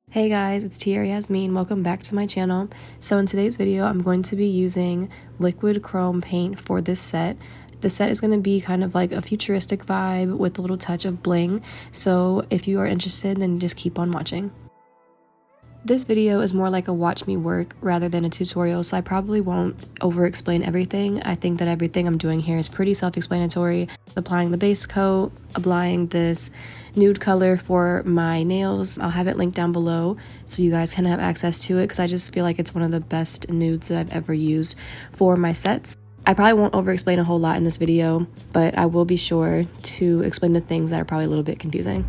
Hey guys, it's Tia Yasmin. Welcome back to my channel. So in today's video, I'm going to be using liquid chrome paint for this set. The set is going to be kind of like a futuristic vibe with a little touch of bling. So if you are interested, then just keep on watching. This video is more like a watch me work rather than a tutorial, so I probably won't over explain everything. I think that everything I'm doing here is pretty self-explanatory. Applying the base coat, applying this nude color for my nails. I'll have it linked down below so you guys can have access to it because I just feel like it's one of the best nudes that I've ever used for my sets. I probably won't over explain a whole lot in this video, but I will be sure to explain the things that are probably a little bit confusing.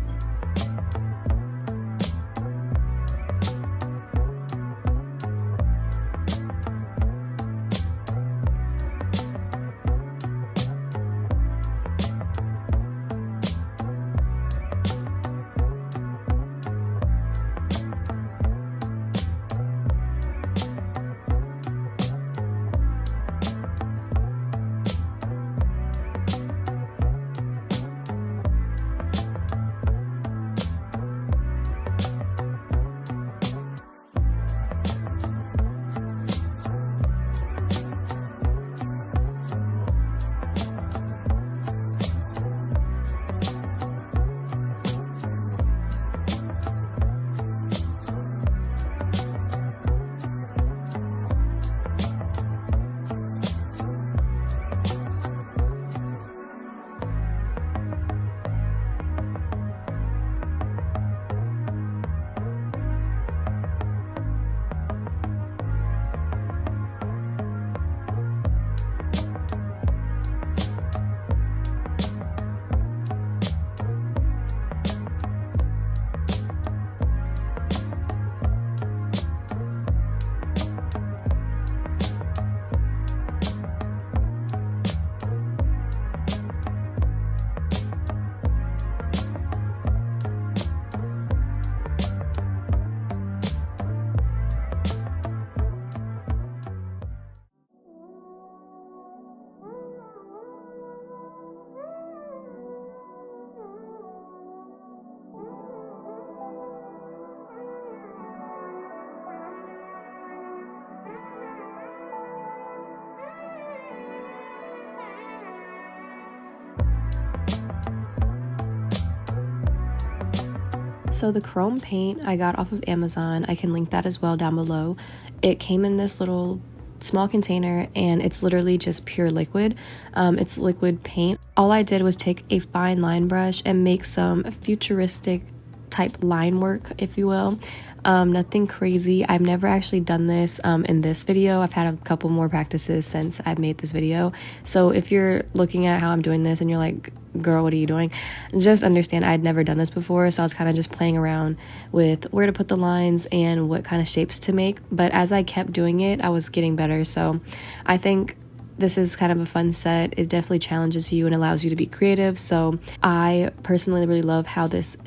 So the chrome paint I got off of Amazon, I can link that as well down below. It came in this little small container and it's literally just pure liquid. It's liquid paint. All I did was take a fine line brush and make some futuristic type line work, if you will. Nothing crazy. I've never actually done this in this video. I've had a couple more practices since I've made this video. So if you're looking at how I'm doing this and you're like, girl, what are you doing? Just understand I'd never done this before. So I was kind of just playing around with where to put the lines and what kind of shapes to make. But as I kept doing it, I was getting better. So I think this is kind of a fun set. It definitely challenges you and allows you to be creative. So I personally really love how this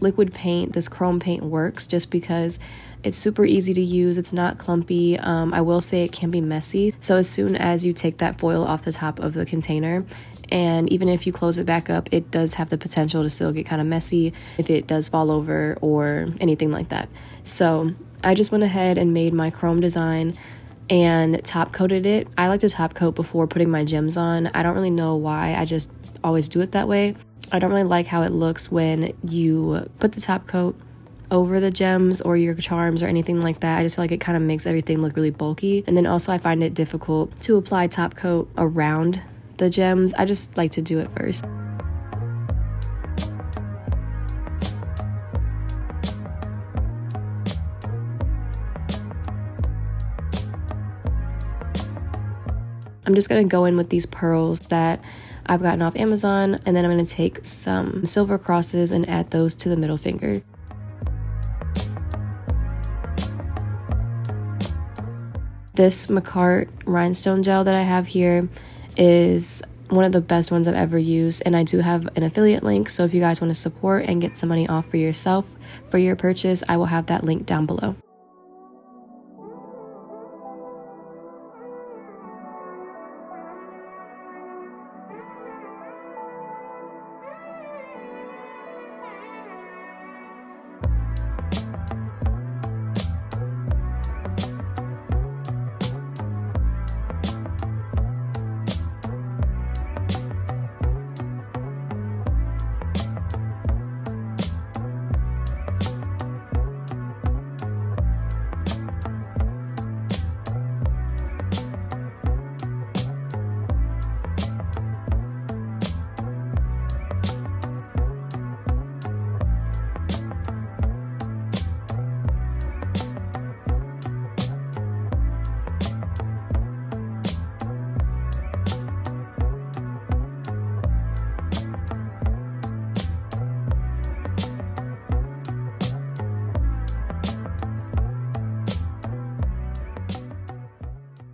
liquid paint, this chrome paint works just because it's super easy to use. It's not clumpy. I will say it can be messy. So as soon as you take that foil off the top of the container, and even if you close it back up, it does have the potential to still get kind of messy if it does fall over or anything like that. So I just went ahead and made my chrome design and top coated it. I like to top coat before putting my gems on. I don't really know why. I just always do it that way. I don't really like how it looks when you put the top coat over the gems or your charms or anything like that. I just feel like it kind of makes everything look really bulky. And then also I find it difficult to apply top coat around the gems. I just like to do it first. I'm just going to go in with these pearls that I've gotten off Amazon, and then I'm going to take some silver crosses and add those to the middle finger. This Macart rhinestone gel that I have here is one of the best ones I've ever used, and I do have an affiliate link, so if you guys want to support and get some money off for yourself for your purchase, I will have that link down below.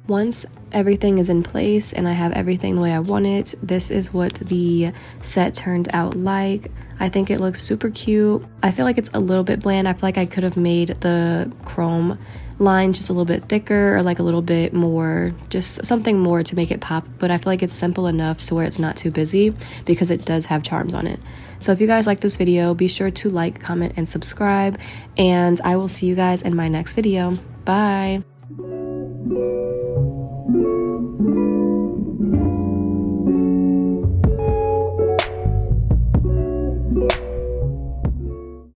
Once everything is in place and I have everything the way I want it, this is what the set turned out like. I think it looks super cute. I feel like it's a little bit bland. I feel like I could have made the chrome lines just a little bit thicker, or like a little bit more, just something more to make it pop, but I feel like it's simple enough so where it's not too busy because it does have charms on it. So if you guys like this video, be sure to like, comment, and subscribe, and I will see you guys in my next video. Bye!